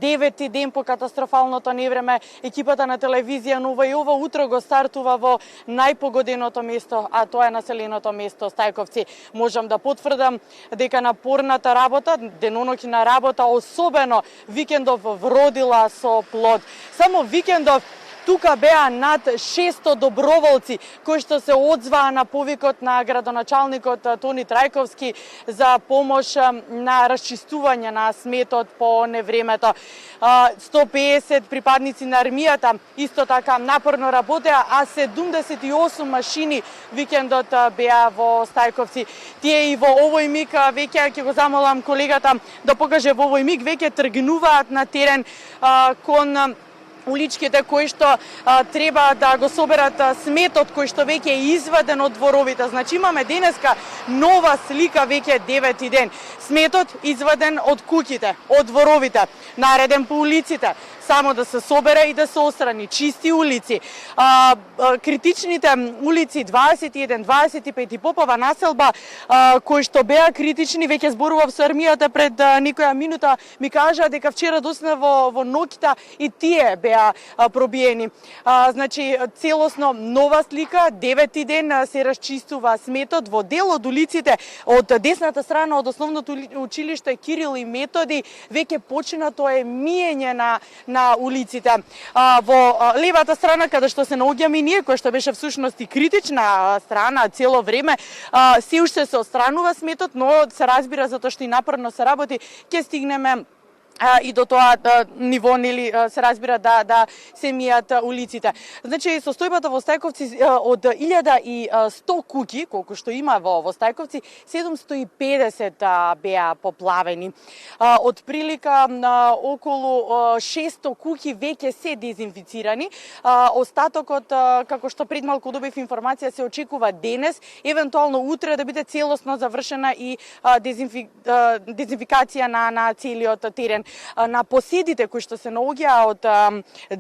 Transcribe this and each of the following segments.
девети ден по катастрофалното невреме, екипата на телевизија Нова и ова утро го стартува во најпогоденото место, а тоа е населеното место Стајковци. Можам да потврдам дека напорната работа, деноноќна работа, особено викендов вродила со плод. Само викендов тука беа над 600 доброволци кои што се одзваа на повикот на градоначалникот Тони Трајковски за помош на расчистување на сметот по невремето. 150 припадници на армијата исто така напорно работеа, а 78 машини викендот беа во Стајковци. Тие и во овој миг веќе ќе го замолам колегата да покаже, во овој миг веќе тргнуваат на терен кон уличките кои што треба да го соберат сметот кој што веќе е изваден од дворовите. Значи имаме денеска нова слика веќе 9-ти ден. Сметот изваден од куќите, од дворовите, нареден по улиците, само да се собере и да се острани, чисти улици. Критичните улици 21, 25 и Попова населба кои што беа критични, веќе зборував со армијата пред некоја минута, ми кажа дека вчера доцна во ноќта и тие беа пробиени. Значи целосно нова слика, 9-ти ден се расчистува сметот во дел од улиците од десната страна од основното училиште Кирил и Методи, веќе почнато е миење на улиците. Во левата страна каде што се наоѓаме ние, која што беше всушност и критична страна цело време, се уште се отстранува сметот, но се разбира затоа што и напорно се работи, ќе стигнеме и до тоа ниво, нели, се разбира да се мијат улиците. Значи, состојбата во Стајковци од 1100 куќи, колку што има во Стајковци, 750 беа поплавени. Од прилика околу 600 куќи веќе се дезинфицирани. Остатокот, како што пред малку добив информација, се очекува денес, евентуално утре да биде целосно завршена и дезинфикација на целиот терен. На поседите кои што се наоѓаа од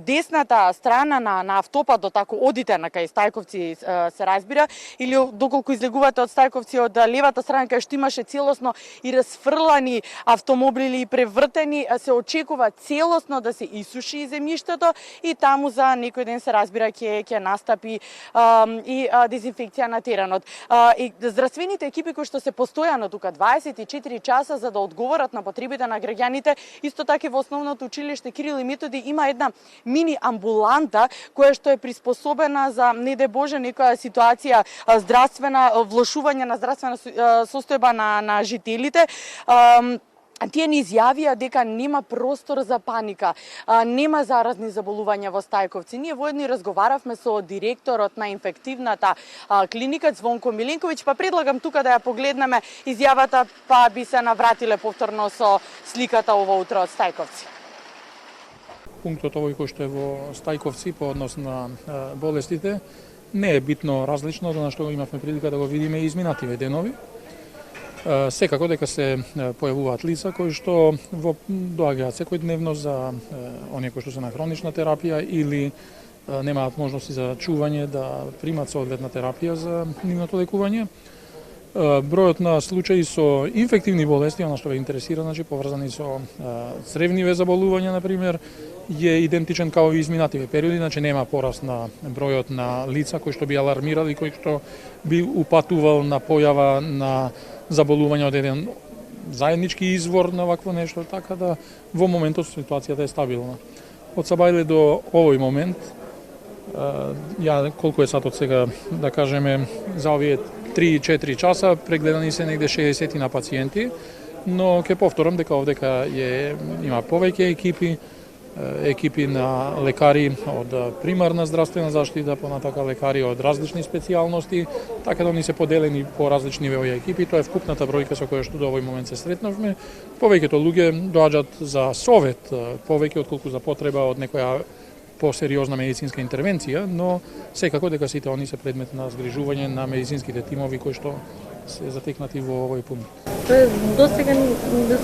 десната страна на автопатот, ако одите на кај Стајковци, се разбира, или доколку излегувате од Стајковци од левата страна кај што имаше целосно и расфрлани автомобили и превртени, се очекува целосно да се исуши земјиштето и таму за некој ден, се разбира, ќе настапи и дезинфекција на теренот. И здравствените екипи кои што се постојано тука 24 часа за да одговорат на потребите на граѓаните. Исто така во основното училиште Кирил и Методи има една мини амбуланта која што е приспособена за, не де Боже, некоја ситуација здравствена, влошување на здравствена состојба на жителите. Тие ни изјавија дека нема простор за паника, нема заразни заболувања во Стајковци. Ние воедно разговаравме со директорот на инфективната клиника Звонко Миленковиќ, па предлагам тука да ја погледнеме изјавата, па би се навратиле повторно со сликата ова утро од Стајковци. Пунктот овој кој што е во Стајковци по однос на болестите не е битно различно од она што имавме прилика да го видиме изминативе денови. Секако дека се појавуваат лица кои што доаѓаат секојдневно за оние кои што се на хронична терапија или немаат можности за чување да примат соодветна терапија за нивното лекување. Бројот на случаи со инфективни болести, она што ве интересира, значи поврзани со цревниве заболувања, например, е идентичен као и изминативе периоди, значи нема пораст на бројот на лица кои што би алармирали, кои што би упатувал на појава на заболување од еден заеднички извор на вакво нешто, така да во моментот ситуацијата е стабилна. Од сабајле до овој момент, ја колку е сатот сега, да кажеме, за овие 3-4 часа прегледани се негде 60 на пациенти, но ќе повторам дека овдека има повеќе екипи на лекари од примарна здравствена заштита, понатака лекари од различни специјалности, така да они се поделени по различни овие екипи. Тоа е вкупната бројка со која што до овој момент се сретнавме. Повеќето луѓе доаѓаат за совет, повеќе отколку за потреба од некоја посериозна медицинска интервенција, но секако дека сите они се предмет на згрижување на медицинските тимови кои што се затекнати во овој пункт. До сега,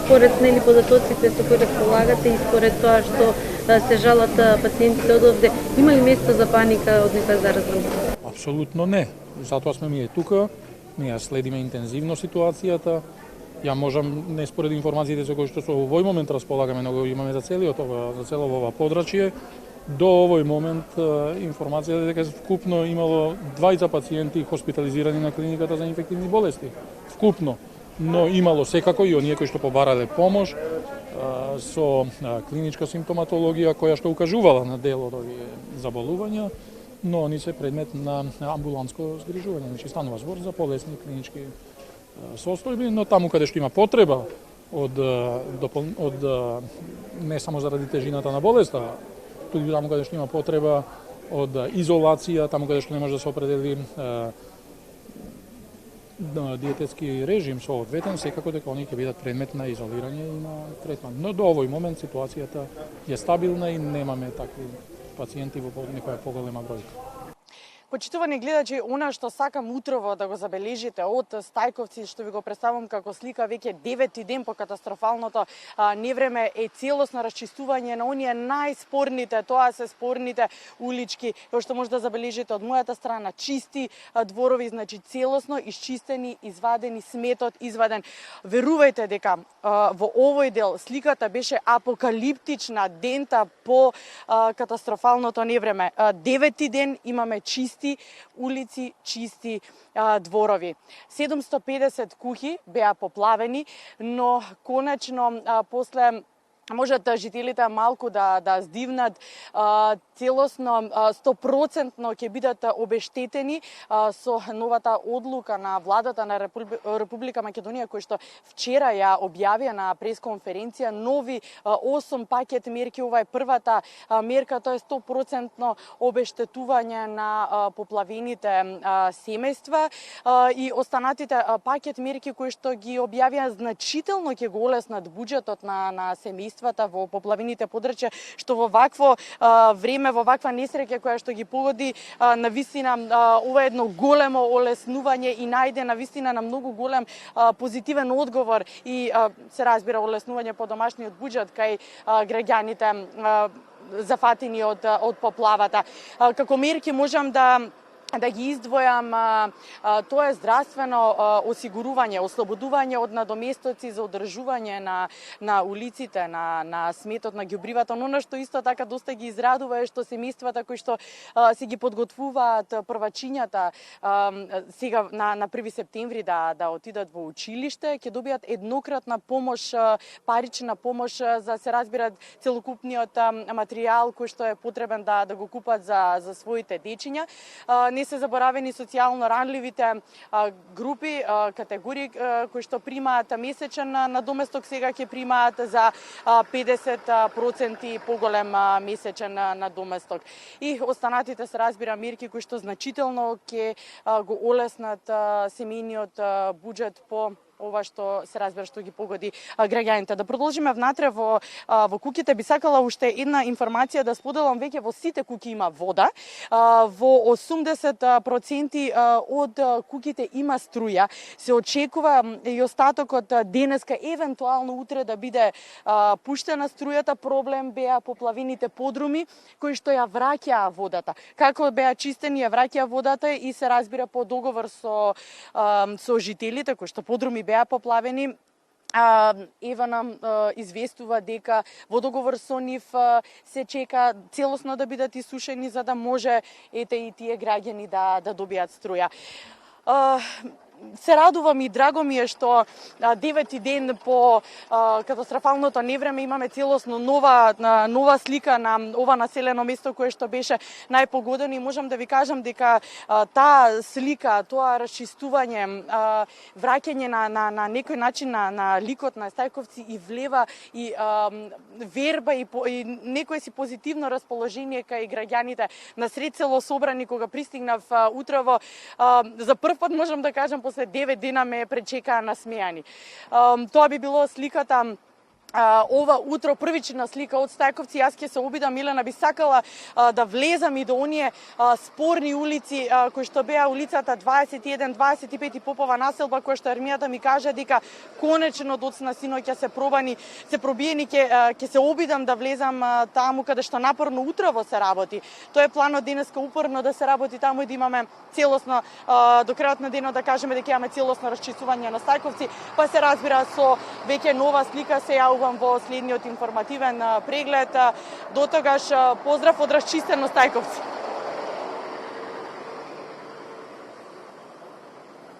според податоците со кои располагате и според тоа што се жалат пациентите од овде, има ли место за паника од некоја заразна? Апсолутно не. Затоа сме ние тука, ние следиме интензивно ситуацијата. Ја можам не според информациите со кои што со овој момент располагаме, но го имаме за цело ова подрачје. До овој момент информацијата дека вкупно имало 20 пациенти хоспитализирани на клиниката за инфективни болести. Вкупно. Но имало секако и оние кои што побарале помош со клиничка симптоматологија која што укажувала на дел од овие заболувања, но они се предмет на амбулантско згрижување. Значи станува збор за полесни клинички состојби, но таму каде што има потреба од не само заради тежината на болеста, туку таму каде што има потреба од изолација, таму каде што не може да се определи диететски режим соодветен, секако дека они ќе бидат предмет на изолирање и на третман. Но до овој момент ситуацијата е стабилна и немаме такви пациенти во некоја поголема бројка. Почитувани гледачи, она што сакам утрово да го забележите од Стајковци, што ви го представам како слика, веќе 9-ти ден по катастрофалното невреме е целосно расчистување на оние најспорните, тоа се спорните улички, кои што може да забележите од мојата страна, чисти дворови, значи целосно исчистени, извадени, сметот изваден. Верувајте дека во овој дел сликата беше апокалиптична дента по катастрофалното невреме. 9-ти ден имаме чисти улици, чисти дворови. 750 куќи беа поплавени, но конечно после можат жителите малку да здивнат, целосно 100% ќе бидат обештетени со новата одлука на владата на Република Македонија, кој што вчера ја објавија на пресконференција нови 8 пакет мерки. Ова е првата мерка, тоа е 100% обештетување на поплавените семејства и останатите пакет мерки кои што ги објавија значително ќе го олеснат буџетот на семејствата во поплавените подрачја, што во вакво време, во ваква несреќа која што ги погоди, навистина ова е едно големо олеснување и најде навистина на многу голем позитивен одговор и се разбира олеснување по домашниот буџет кај граѓаните зафатени од поплавата. Како мерки можам да ги издвојам, тоа е здравствено осигурување, ослободување од надоместоци за одржување на улиците, на сметот, на ѓубривата. Но она што исто така доста ги израдува е што семејствата кои што се ги подготвуваат првачињата сега на 1 септември да отидат во училиште, ќе добијат еднократна помош, парична помош за се разбират целокупниот материјал кој што е потребен да го купат за своите дечиња. Не се заборавени социјално ранливите групи, категории кои што примаат месечен надоместок, сега ќе примаат за 50% поголем месечен надоместок. И останатите се разбира мерки кои што значително ќе го олеснат семејниот буџет по ова што се разбира што ги погоди граѓаните. Да продолжиме внатре во куќите, би сакала уште една информација да споделам. Веќе во сите куќи има вода. Во 80% од куќите има струја. Се очекува и остатокот денеска, евентуално утре да биде пуштена струјата. Проблем беа поплавените подруми кои што ја враќаа водата. Како беа чистени, ја враќаа водата и се разбира по договор со жителите кои што подруми беа поплавени. Ева нам известува дека во договор со нив се чека целосно да бидат исушени за да може ете и тие граѓани да добијат струја. Се радувам и драго ми е што 9-ти ден по катастрофалното невреме имаме целосно нова слика на ова населено место кое што беше најпогодено и можам да ви кажам дека таа слика, тоа расчистување, враќање на некој начин на ликот на Стајковци и влева и верба и некое си позитивно расположение кај граѓаните насред село собрани кога пристигнав утрово. За прв пат можам да кажам после 9 дена ме пречекаа насмејани. Тоа би било сликата ова утро првична слика од Стајковци. Јас ќе се обидам, Милена, би сакала да влезам и до оние спорни улици кои што беа улицата 21, 25 и Попова населба, која што армијата ми кажа дека конечно доцна синоќа се пробиени, ќе се обидам да влезам таму каде што напорно утрово се работи. Тоа е планот денеска упорно да се работи таму и да имаме целосно до крајот на денот, да кажеме дека имаме целосно расчистување на Стајковци, па се разбира со веќе нова слика се јавувам во следниот информативен преглед. До тогаш поздрав од расчистено Стајковци.